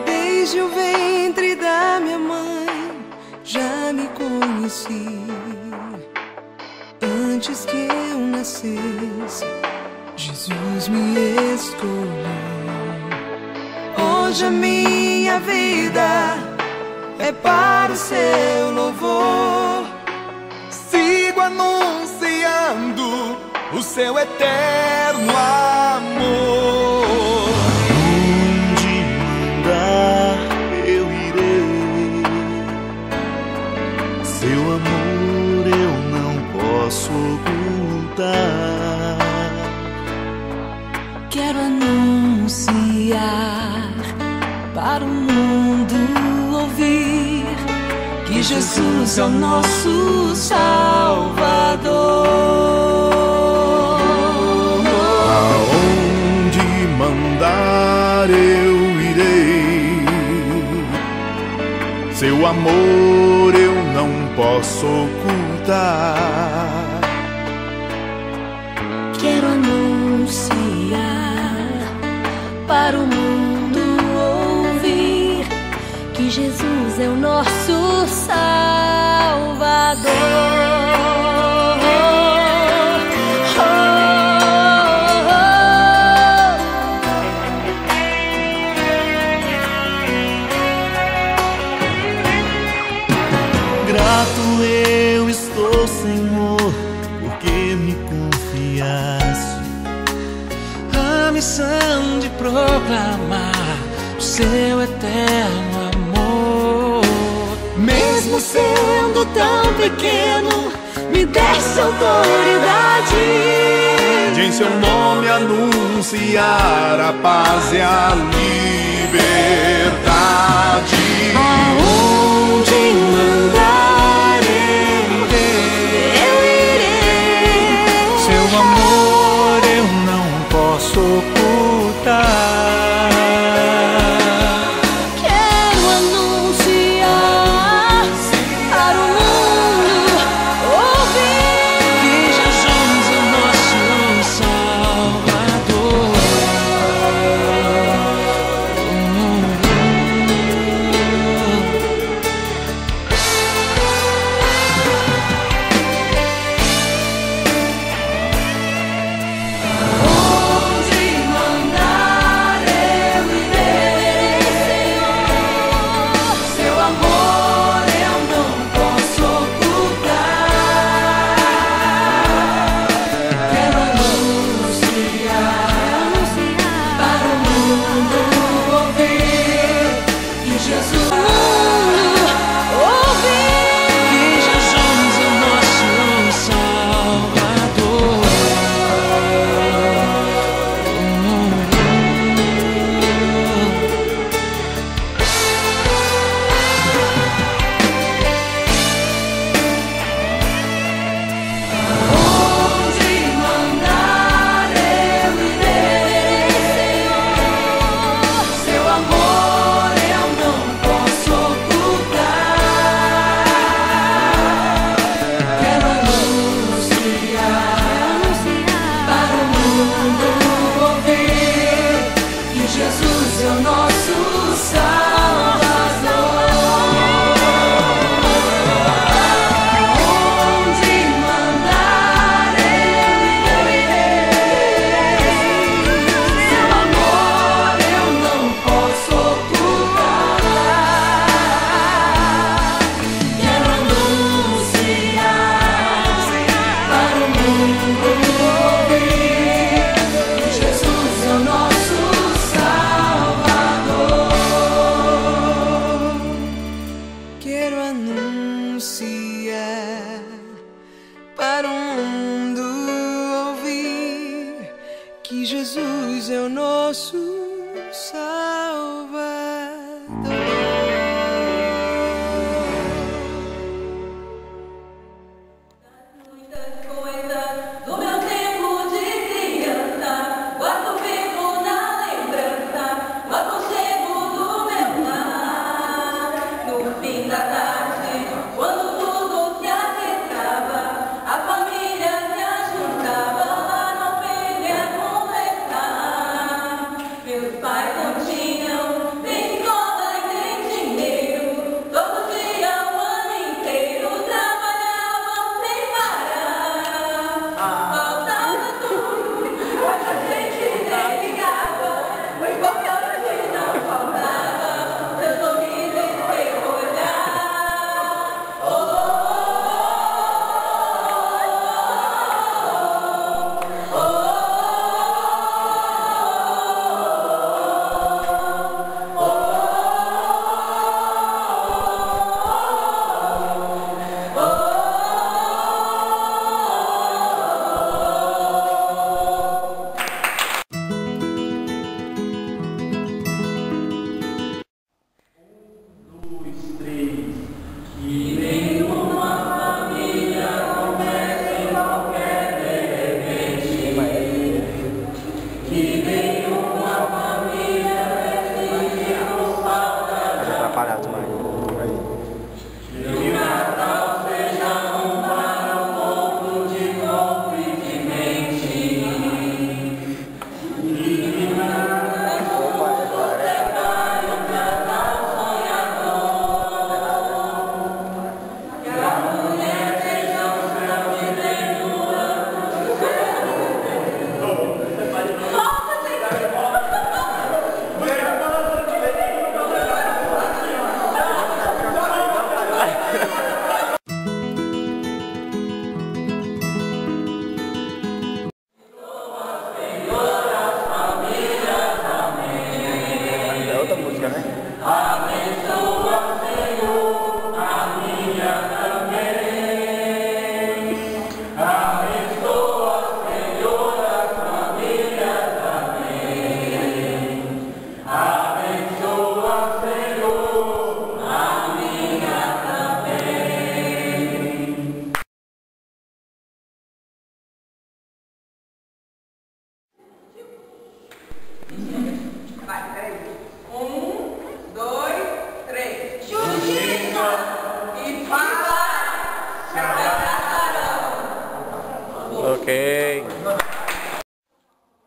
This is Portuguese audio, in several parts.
Desde o ventre da minha mãe já me conheci. Antes que eu nascesse, Jesus me escolheu. Hoje a minha vida é para o seu louvor. Sigo anunciando o seu eterno amor. Onde mandar eu irei, seu amor eu não posso ocultar. Quero anunciar para o mundo ouvir que Jesus é o nosso Salvador. Aonde mandar eu irei, seu amor eu não posso ocultar. Quero anunciar para o mundo ouvir que Jesus é o nosso Salvador. Grato eu estou, Senhor, porque me confiaste A missão de proclamar o seu eterno amor. Mesmo sendo tão pequeno, me desse autoridade de em seu nome anunciar a paz e a liberdade. aonde mandar eu irei. Seu amor eu não posso ocultar. Quero anunciar para o mundo ouvir que Jesus é o nosso Salvador. quero anunciar para o mundo ouvir que Jesus é o nosso Salvador.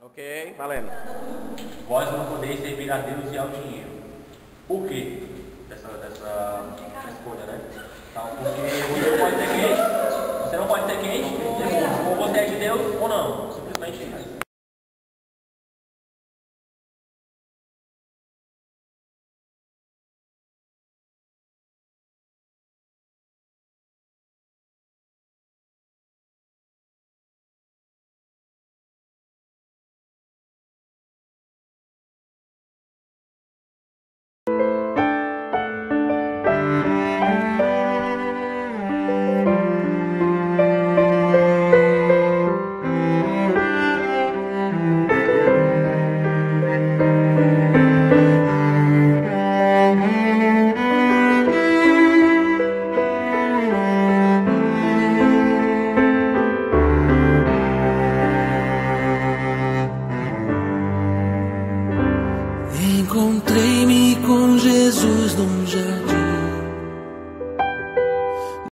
Ok, valendo. Vós não podeis servir a Deus e ao dinheiro. Por quê? Dessa escolha, né? Então, porque você não pode ser crente, ou você é de Deus ou não.